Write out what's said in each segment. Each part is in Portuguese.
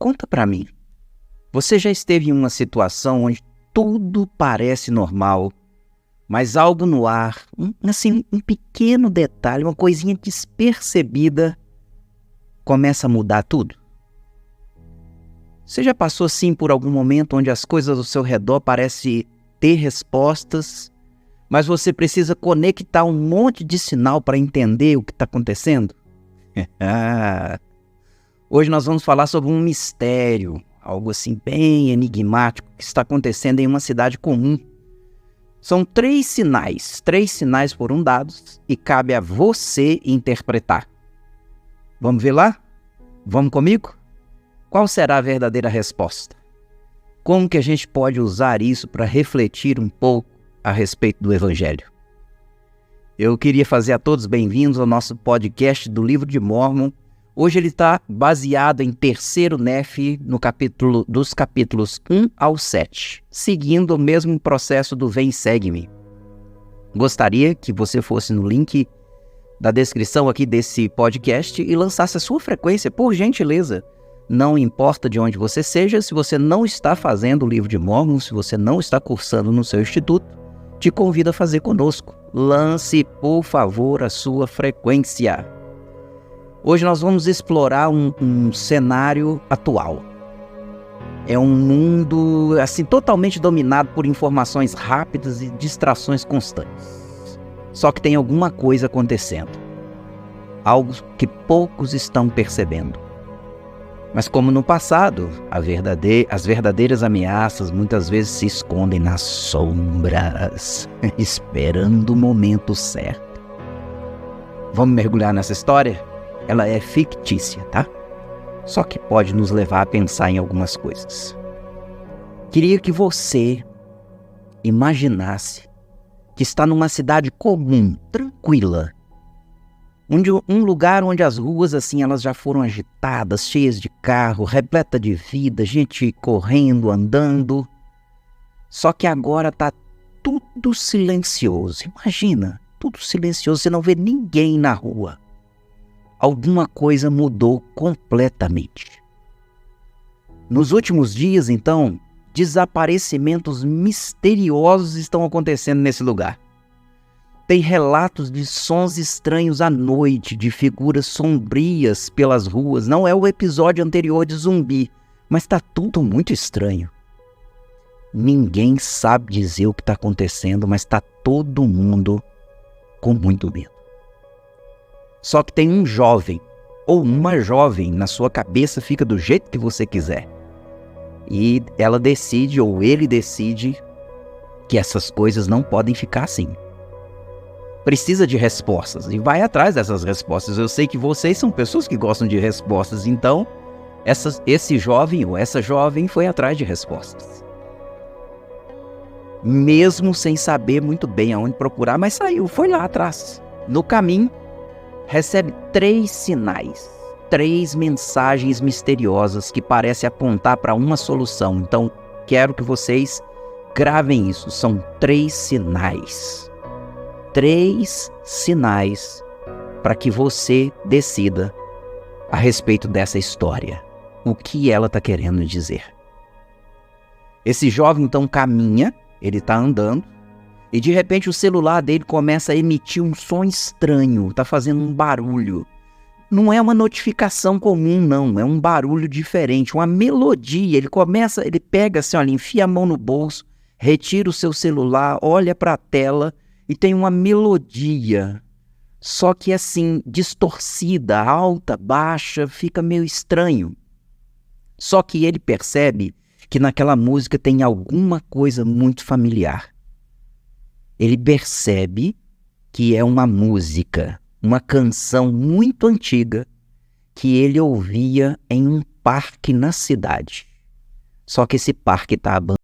conta pra mim. Você já esteve em uma situação onde tudo parece normal, mas algo no ar, um pequeno detalhe, uma coisinha despercebida, começa a mudar tudo? Você já passou assim por algum momento onde as coisas ao seu redor parecem ter respostas, mas você precisa conectar um monte de sinal para entender o que está acontecendo? Hoje nós vamos falar sobre um mistério, algo assim bem enigmático que está acontecendo em uma cidade comum. São 3 sinais foram dados e cabe a você interpretar. Vamos ver lá? Vamos comigo? Qual será a verdadeira resposta? Como que a gente pode usar isso para refletir um pouco a respeito do Evangelho? Eu queria fazer a todos bem-vindos ao nosso podcast do Livro de Mórmon. Hoje ele está baseado em 3º Nefi, dos capítulos 1 ao 7, seguindo o mesmo processo do Vem Segue-me. Gostaria que você fosse no link da descrição aqui desse podcast e lançasse a sua frequência, por gentileza. Não importa de onde você seja, se você não está fazendo o Livro de Mórmon, se você não está cursando no seu instituto, te convido a fazer conosco. Lance, por favor, a sua frequência. Hoje nós vamos explorar um cenário atual. É um mundo assim totalmente dominado por informações rápidas e distrações constantes. Só que tem alguma coisa acontecendo. Algo que poucos estão percebendo. Mas como no passado, as verdadeiras ameaças muitas vezes se escondem nas sombras, esperando o momento certo. Vamos mergulhar nessa história? Ela é fictícia, tá? Só que pode nos levar a pensar em algumas coisas. Queria que você imaginasse que está numa cidade comum, tranquila, um lugar onde as ruas assim elas já foram agitadas, cheias de carro, repleta de vida, gente correndo, andando. Só que agora está tudo silencioso. Imagina, tudo silencioso, você não vê ninguém na rua. Alguma coisa mudou completamente. Nos últimos dias, então, desaparecimentos misteriosos estão acontecendo nesse lugar. Tem relatos de sons estranhos à noite, de figuras sombrias pelas ruas. Não é o episódio anterior de Zumbi, mas está tudo muito estranho. Ninguém sabe dizer o que está acontecendo, mas está todo mundo com muito medo. Só que tem um jovem, ou uma jovem, na sua cabeça fica do jeito que você quiser. E ela decide, ou ele decide, que essas coisas não podem ficar assim. Precisa de respostas, e vai atrás dessas respostas. Eu sei que vocês são pessoas que gostam de respostas, então esse jovem ou essa jovem foi atrás de respostas. Mesmo sem saber muito bem aonde procurar, mas saiu, foi lá atrás. No caminho, recebe 3 sinais, 3 mensagens misteriosas que parecem apontar para uma solução. Então, quero que vocês gravem isso. São 3 sinais. 3 sinais para que você decida a respeito dessa história. O que ela está querendo dizer. Esse jovem, então, caminha, ele está andando, e de repente o celular dele começa a emitir um som estranho, está fazendo um barulho. Não é uma notificação comum, não, é um barulho diferente, uma melodia. Ele pega assim, olha, enfia a mão no bolso, retira o seu celular, olha para a tela e tem uma melodia. Só que assim, distorcida, alta, baixa, fica meio estranho. Só que ele percebe que naquela música tem alguma coisa muito familiar. Ele percebe que é uma música, uma canção muito antiga que ele ouvia em um parque na cidade. Só que esse parque está abandonado.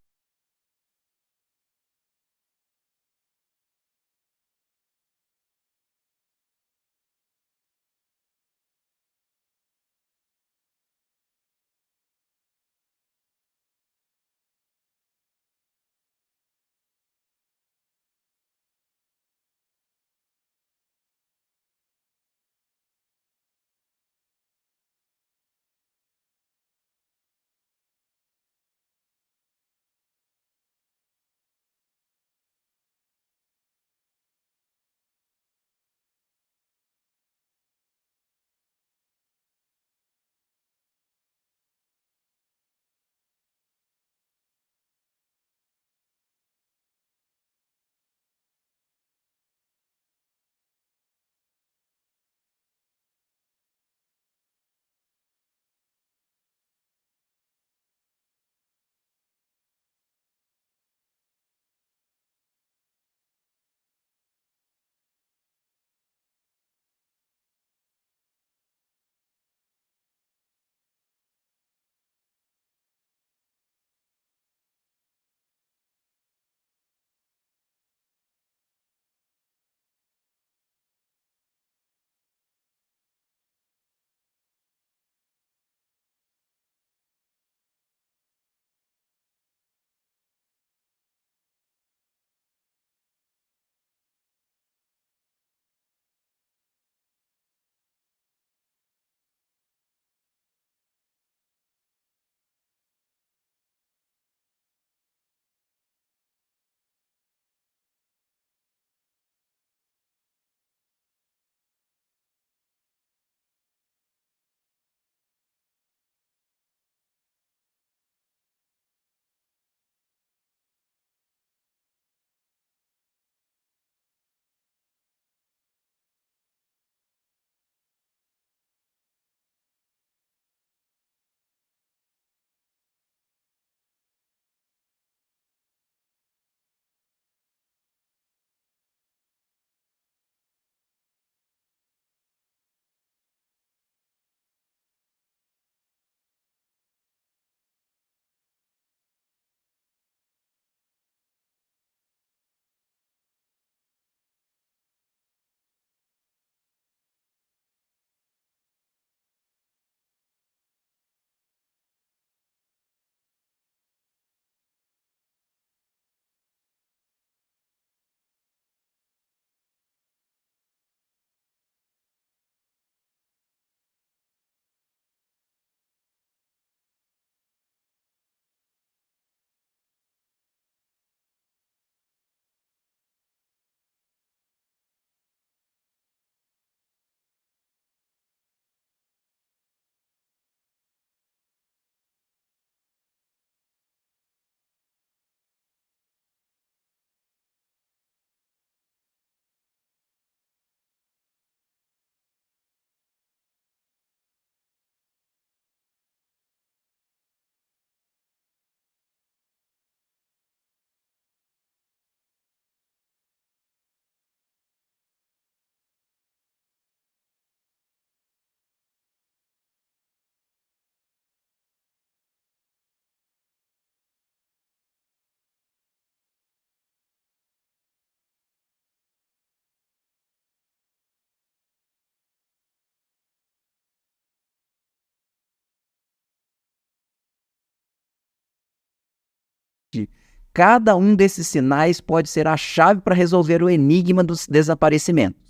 Cada um desses sinais pode ser a chave para resolver o enigma dos desaparecimentos.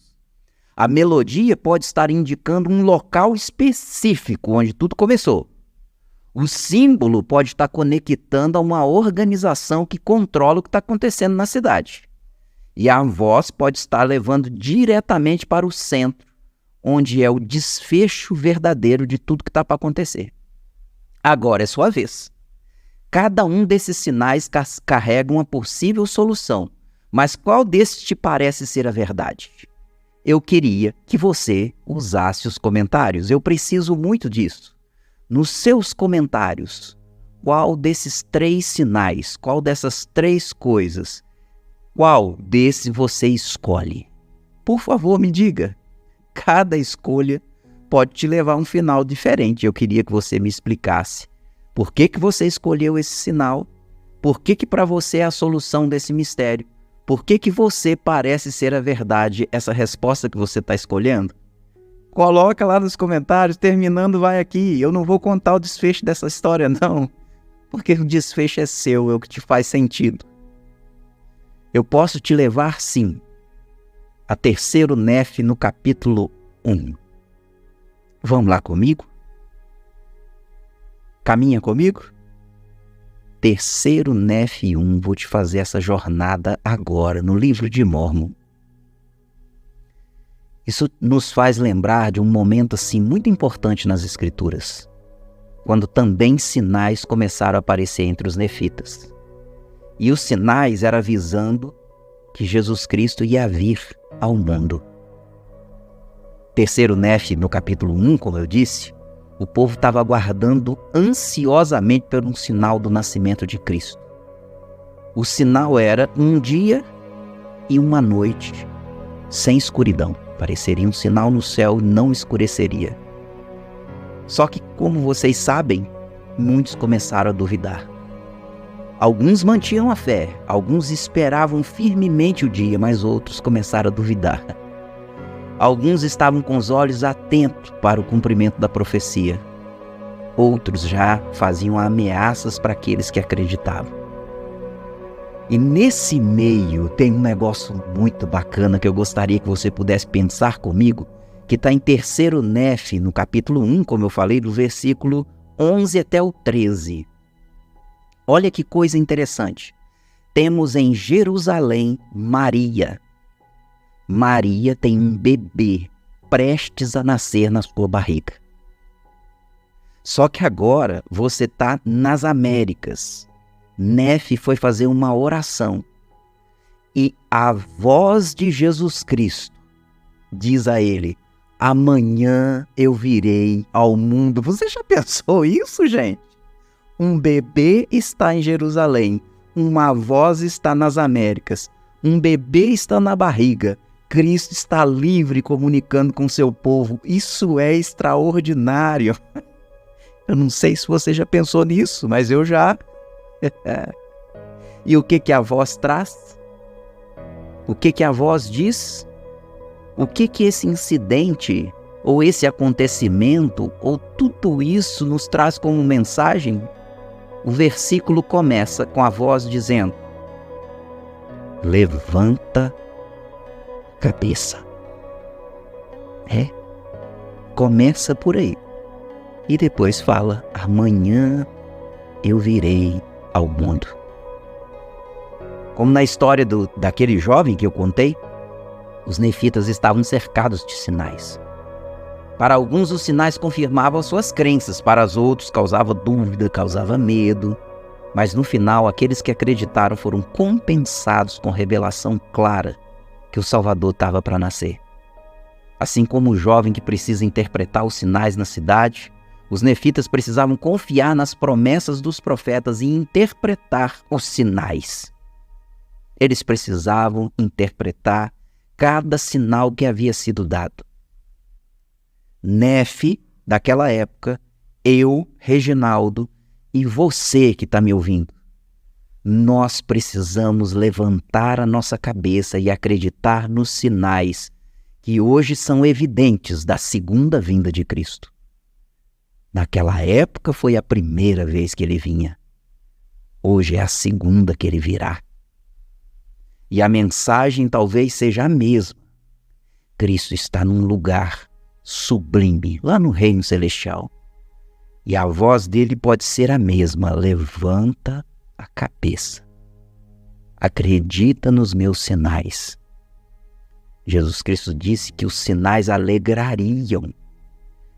A melodia pode estar indicando um local específico onde tudo começou. O símbolo pode estar conectando a uma organização que controla o que está acontecendo na cidade. E a voz pode estar levando diretamente para o centro, onde é o desfecho verdadeiro de tudo que está para acontecer. Agora é sua vez. Cada um desses sinais carrega uma possível solução, mas qual desses te parece ser a verdade? Eu queria que você usasse os comentários. Eu preciso muito disso. Nos seus comentários, qual desses 3 sinais, qual dessas 3 coisas, qual desse você escolhe? Por favor, me diga. Cada escolha pode te levar a um final diferente. Eu queria que você me explicasse por que você escolheu esse sinal, por que para você é a solução desse mistério, por que você parece ser a verdade, essa resposta que você está escolhendo. Coloca lá nos comentários, terminando vai aqui. Eu não vou contar o desfecho dessa história não, porque o desfecho é seu, é o que te faz sentido. Eu posso te levar sim a terceiro Nef no capítulo 1. Vamos lá comigo? Caminha comigo? Terceiro Nef 1, vou te fazer essa jornada agora no livro de Mórmon. Isso nos faz lembrar de um momento assim muito importante nas Escrituras, quando também sinais começaram a aparecer entre os nefitas. E os sinais eram avisando que Jesus Cristo ia vir ao mundo. Terceiro Nef, no capítulo 1, como eu disse, o povo estava aguardando ansiosamente por um sinal do nascimento de Cristo. O sinal era um dia e uma noite sem escuridão. Pareceria um sinal no céu e não escureceria. Só que, como vocês sabem, muitos começaram a duvidar. Alguns mantinham a fé, alguns esperavam firmemente o dia, mas outros começaram a duvidar. Alguns estavam com os olhos atentos para o cumprimento da profecia. Outros já faziam ameaças para aqueles que acreditavam. E nesse meio tem um negócio muito bacana que eu gostaria que você pudesse pensar comigo, que está em terceiro Nef, no capítulo 1, como eu falei, do versículo 11 até o 13. Olha que coisa interessante. Temos em Jerusalém Maria. Maria tem um bebê prestes a nascer na sua barriga. Só que agora você está nas Américas. Nef foi fazer uma oração. E a voz de Jesus Cristo diz a ele: amanhã eu virei ao mundo. Você já pensou isso, gente? Um bebê está em Jerusalém. Uma voz está nas Américas. Um bebê está na barriga. Cristo está livre comunicando com seu povo. Isso é extraordinário. Eu não sei se você já pensou nisso, mas eu já. E o que a voz traz? O que a voz diz? O que esse incidente, ou esse acontecimento, ou tudo isso nos traz como mensagem? O versículo começa com a voz dizendo: levanta a cabeça. Começa por aí. E depois fala: amanhã eu virei ao mundo. Como na história daquele jovem que eu contei, os nefitas estavam cercados de sinais. Para alguns os sinais confirmavam suas crenças, para os outros causava dúvida, causava medo. Mas no final, aqueles que acreditaram foram compensados com revelação clara que o Salvador estava para nascer. Assim como o jovem que precisa interpretar os sinais na cidade, os nefitas precisavam confiar nas promessas dos profetas e interpretar os sinais. Eles precisavam interpretar cada sinal que havia sido dado. Nef, daquela época, eu, Reginaldo, e você que está me ouvindo, nós precisamos levantar a nossa cabeça e acreditar nos sinais que hoje são evidentes da segunda vinda de Cristo. Naquela época foi a primeira vez que ele vinha. Hoje é a segunda que ele virá. E a mensagem talvez seja a mesma. Cristo está num lugar sublime, lá no reino celestial. E a voz dele pode ser a mesma: levanta a cabeça. Acredita nos meus sinais. Jesus Cristo disse que os sinais alegrariam,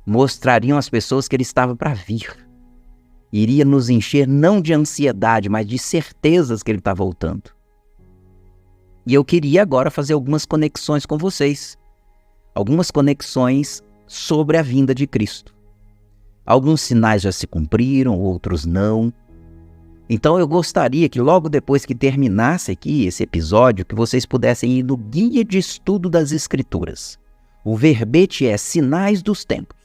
mostrariam às pessoas que ele estava para vir. Iria nos encher não de ansiedade, mas de certezas que ele está voltando. E eu queria agora fazer algumas conexões com vocês. Algumas conexões sobre a vinda de Cristo. Alguns sinais já se cumpriram, outros não. Então eu gostaria que logo depois que terminasse aqui esse episódio, que vocês pudessem ir no Guia de Estudo das Escrituras. O verbete é Sinais dos Tempos.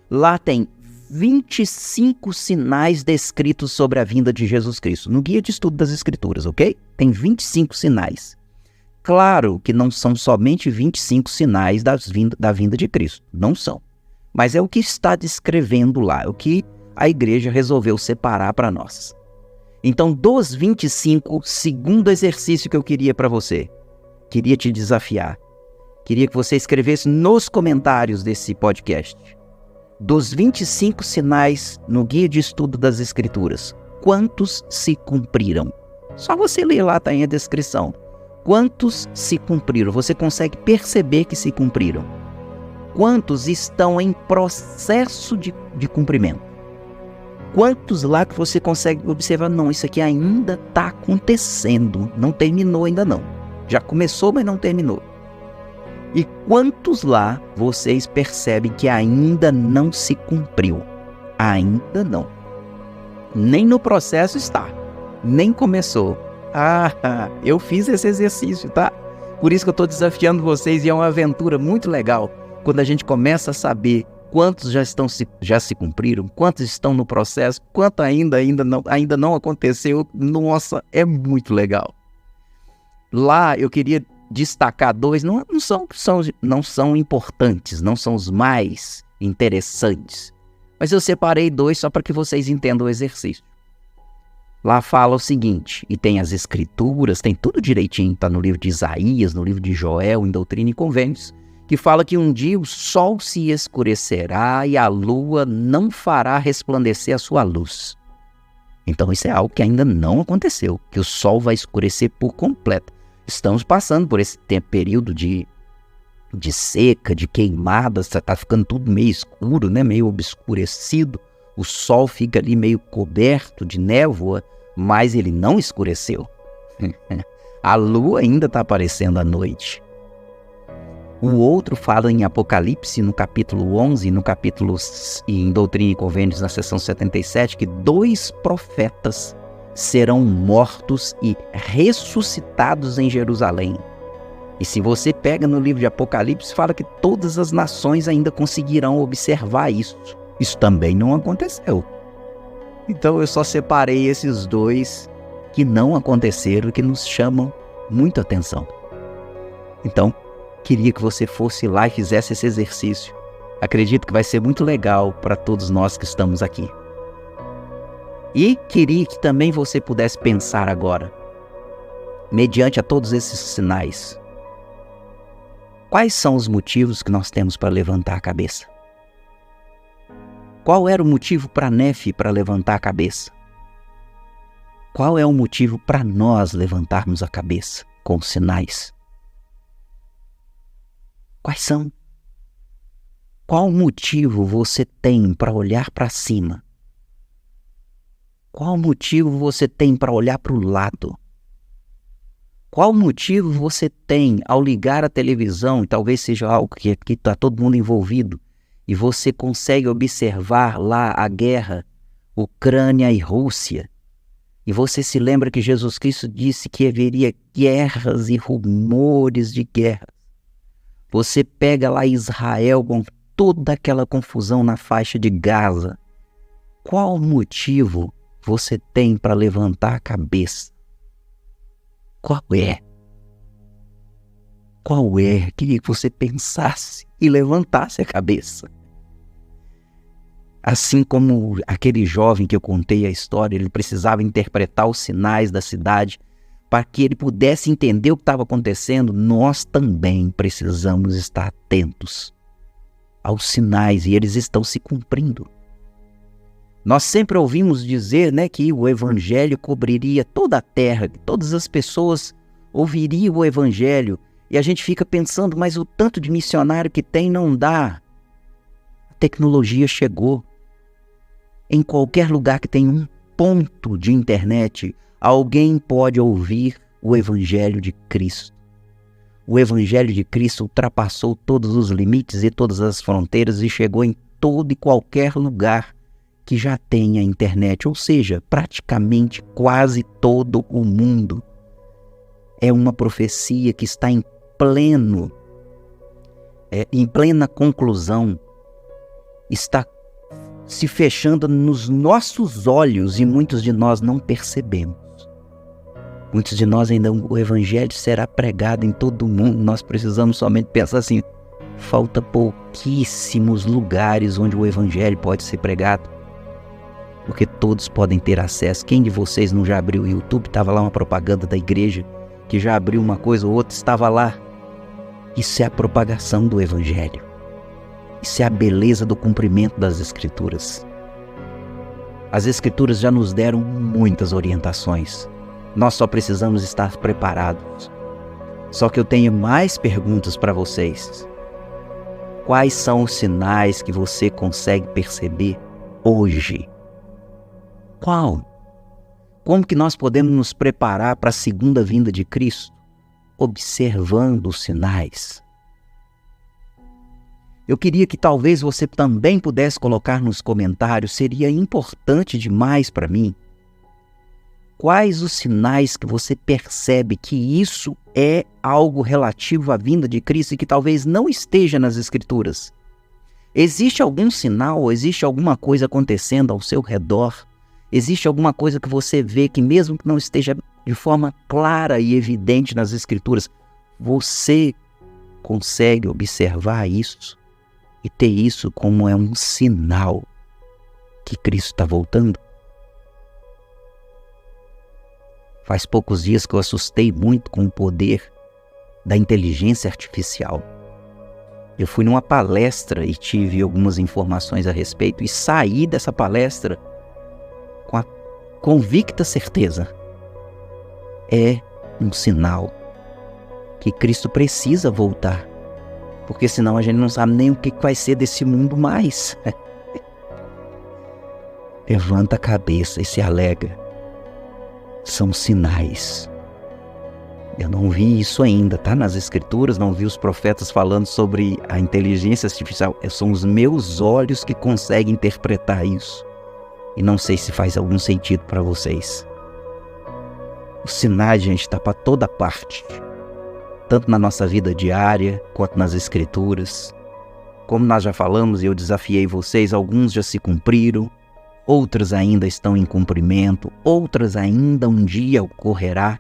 Lá tem 25 sinais descritos sobre a vinda de Jesus Cristo, no Guia de Estudo das Escrituras, ok? Tem 25 sinais. Claro que não são somente 25 sinais da vinda de Cristo, não são. Mas é o que está descrevendo lá, é o que a igreja resolveu separar para nós. Então, dos 25, segundo exercício que eu queria para você, queria te desafiar, queria que você escrevesse nos comentários desse podcast. Dos 25 sinais no Guia de Estudo das Escrituras, quantos se cumpriram? Só você ler lá, está aí a descrição. Quantos se cumpriram? Você consegue perceber que se cumpriram? Quantos estão em processo de cumprimento? Quantos lá que você consegue observar? Não, isso aqui ainda está acontecendo, não terminou ainda não. Já começou, mas não terminou. E quantos lá vocês percebem que ainda não se cumpriu? Ainda não. Nem no processo está. Nem começou. Eu fiz esse exercício, tá? Por isso que eu estou desafiando vocês e é uma aventura muito legal. Quando a gente começa a saber quantos já se cumpriram, quantos estão no processo, quanto ainda não aconteceu. Nossa, é muito legal. Lá eu queria destacar dois, não são importantes, não são os mais interessantes, mas eu separei dois só para que vocês entendam o exercício. Lá fala o seguinte, e tem as escrituras, tem tudo direitinho, está no livro de Isaías, no livro de Joel, em Doutrina e Convênios, que fala que um dia o sol se escurecerá e a lua não fará resplandecer a sua luz. Então isso é algo que ainda não aconteceu, que o sol vai escurecer por completo. Estamos passando por esse período de seca, de queimadas, está ficando tudo meio escuro, né? Meio obscurecido. O sol fica ali meio coberto de névoa, mas ele não escureceu. A lua ainda está aparecendo à noite. O outro fala em Apocalipse, no capítulo 11, e em Doutrina e Convênios, na seção 77, que 2 profetas serão mortos e ressuscitados em Jerusalém. E se você pega no livro de Apocalipse, fala que todas as nações ainda conseguirão observar isso. Isso também não aconteceu. Então eu só separei esses 2 que não aconteceram e que nos chamam muita atenção. Então, queria que você fosse lá e fizesse esse exercício. Acredito que vai ser muito legal para todos nós que estamos aqui. E queria que também você pudesse pensar agora, mediante a todos esses sinais, quais são os motivos que nós temos para levantar a cabeça? Qual era o motivo para Nefe para levantar a cabeça? Qual é o motivo para nós levantarmos a cabeça com os sinais? Quais são? Qual motivo você tem para olhar para cima? Qual motivo você tem para olhar para o lado? Qual motivo você tem ao ligar a televisão, e talvez seja algo que está todo mundo envolvido, e você consegue observar lá a guerra, Ucrânia e Rússia, e você se lembra que Jesus Cristo disse que haveria guerras e rumores de guerra. Você pega lá Israel com toda aquela confusão na faixa de Gaza. Qual motivo você tem para levantar a cabeça? Qual é? Qual é? Queria que você pensasse e levantasse a cabeça. Assim como aquele jovem que eu contei a história, ele precisava interpretar os sinais da cidade para que ele pudesse entender o que estava acontecendo. Nós também precisamos estar atentos aos sinais, e eles estão se cumprindo. Nós sempre ouvimos dizer, né, que o evangelho cobriria toda a terra, que todas as pessoas ouviriam o evangelho, e a gente fica pensando, mas o tanto de missionário que tem não dá. A tecnologia chegou. Em qualquer lugar que tem um ponto de internet, alguém pode ouvir o Evangelho de Cristo. O Evangelho de Cristo ultrapassou todos os limites e todas as fronteiras e chegou em todo e qualquer lugar que já tenha internet, ou seja, praticamente quase todo o mundo. É uma profecia que está em plena conclusão, está se fechando nos nossos olhos e muitos de nós não percebemos. Muitos de nós ainda, o evangelho será pregado em todo o mundo. Nós precisamos somente pensar assim, falta pouquíssimos lugares onde o evangelho pode ser pregado, porque todos podem ter acesso. Quem de vocês não já abriu o YouTube? Estava lá uma propaganda da igreja, que já abriu uma coisa ou outra, estava lá. Isso é a propagação do evangelho. Isso é a beleza do cumprimento das Escrituras. As Escrituras já nos deram muitas orientações. Nós só precisamos estar preparados. Só que eu tenho mais perguntas para vocês. Quais são os sinais que você consegue perceber hoje? Qual? Como que nós podemos nos preparar para a segunda vinda de Cristo? Observando os sinais. Eu queria que talvez você também pudesse colocar nos comentários, seria importante demais para mim. Quais os sinais que você percebe que isso é algo relativo à vinda de Cristo e que talvez não esteja nas Escrituras? Existe algum sinal, existe alguma coisa acontecendo ao seu redor? Existe alguma coisa que você vê que mesmo que não esteja de forma clara e evidente nas Escrituras, você consegue observar isso? E ter isso como um sinal que Cristo está voltando? Faz poucos dias que eu assustei muito com o poder da inteligência artificial. Eu fui numa palestra e tive algumas informações a respeito e saí dessa palestra com a convicta certeza. É um sinal que Cristo precisa voltar. Porque senão a gente não sabe nem o que vai ser desse mundo mais. Levanta a cabeça e se alegra. São sinais. Eu não vi isso ainda, tá? Nas Escrituras, não vi os profetas falando sobre a inteligência artificial. São os meus olhos que conseguem interpretar isso. E não sei se faz algum sentido para vocês. Os sinais, gente, está para toda parte. Tanto na nossa vida diária, quanto nas Escrituras. Como nós já falamos e eu desafiei vocês, alguns já se cumpriram, outras ainda estão em cumprimento, outras ainda um dia ocorrerá.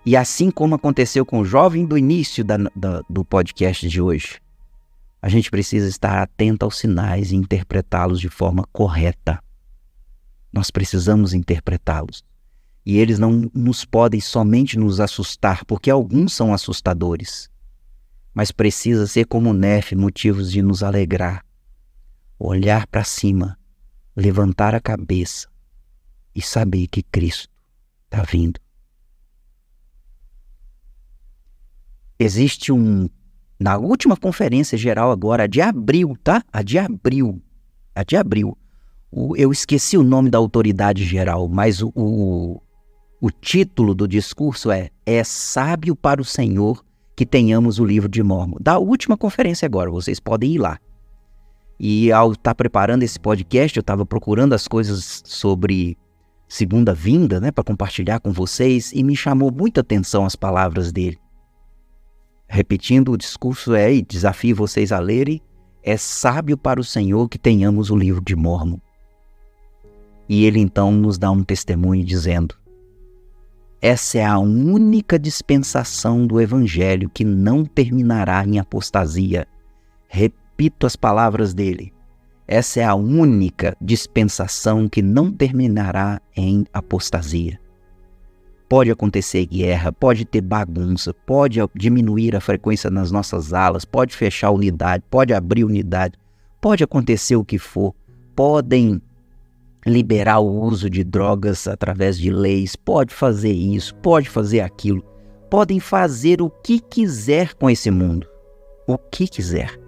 E assim como aconteceu com o jovem do início do podcast de hoje, a gente precisa estar atento aos sinais e interpretá-los de forma correta. Nós precisamos interpretá-los. E eles não nos podem somente nos assustar, porque alguns são assustadores. Mas precisa ser como Nefe, motivos de nos alegrar. Olhar para cima, levantar a cabeça e saber que Cristo está vindo. Existe na última conferência geral agora, a de abril, tá? A de abril. Eu esqueci o nome da autoridade geral, mas o título do discurso é sábio para o Senhor que tenhamos o livro de Mórmon. Da última conferência agora, vocês podem ir lá. E ao estar preparando esse podcast, eu estava procurando as coisas sobre segunda vinda, né, para compartilhar com vocês, e me chamou muita atenção as palavras dele. Repetindo o discurso e desafio vocês a lerem, é sábio para o Senhor que tenhamos o livro de Mórmon. E ele então nos dá um testemunho dizendo: essa é a única dispensação do Evangelho que não terminará em apostasia. Repito as palavras dele. Essa é a única dispensação que não terminará em apostasia. Pode acontecer guerra, pode ter bagunça, pode diminuir a frequência nas nossas alas, pode fechar unidade, pode abrir unidade, pode acontecer o que for, podem liberar o uso de drogas através de leis, pode fazer isso, pode fazer aquilo, podem fazer o que quiser com esse mundo, o que quiser.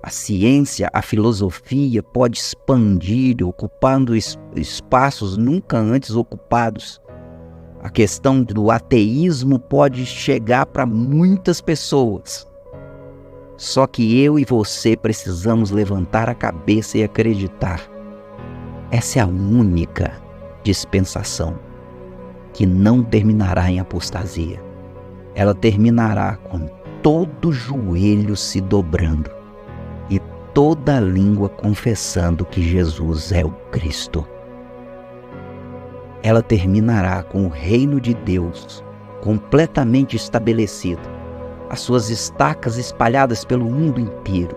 A ciência, a filosofia pode expandir, ocupando espaços nunca antes ocupados. A questão do ateísmo pode chegar para muitas pessoas. Só que eu e você precisamos levantar a cabeça e acreditar. Essa é a única dispensação que não terminará em apostasia. Ela terminará com todo joelho se dobrando e toda língua confessando que Jesus é o Cristo. Ela terminará com o reino de Deus completamente estabelecido, as suas estacas espalhadas pelo mundo inteiro,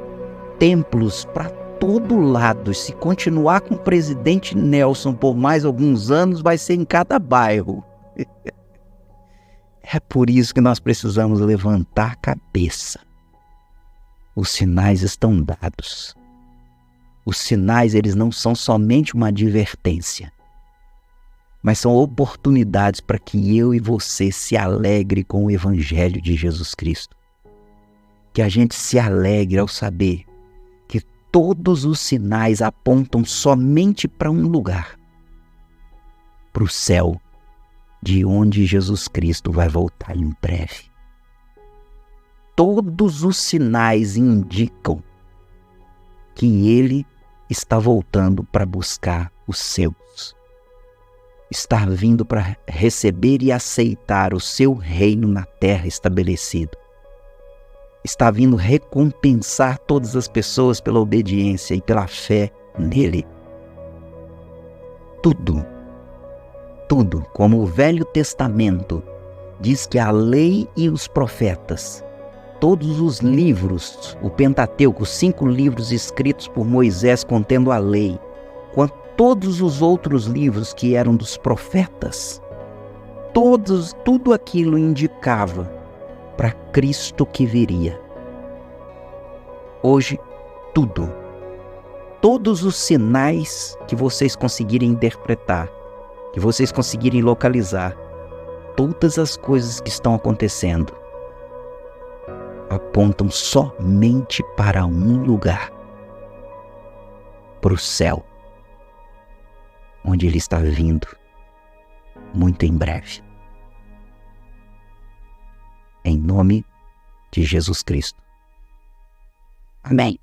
templos para todo lado. Se continuar com o presidente Nelson por mais alguns anos, vai ser em cada bairro. É por isso que nós precisamos levantar a cabeça. Os sinais estão dados. Os sinais, eles não são somente uma advertência, mas são oportunidades para que eu e você se alegre com o Evangelho de Jesus Cristo. Que a gente se alegre ao saber que todos os sinais apontam somente para um lugar, para o céu, de onde Jesus Cristo vai voltar em breve. Todos os sinais indicam que Ele está voltando para buscar os seus. Está vindo para receber e aceitar o seu reino na terra estabelecido. Está vindo recompensar todas as pessoas pela obediência e pela fé nele. Tudo, como o Velho Testamento diz que a lei e os profetas, todos os livros, o Pentateuco, os 5 livros escritos por Moisés contendo a lei, quanto todos os outros livros que eram dos profetas, tudo aquilo indicava para Cristo que viria. Hoje, todos os sinais que vocês conseguirem interpretar, que vocês conseguirem localizar, todas as coisas que estão acontecendo, apontam somente para um lugar, para o céu, onde Ele está vindo, muito em breve. Em nome de Jesus Cristo. Amém.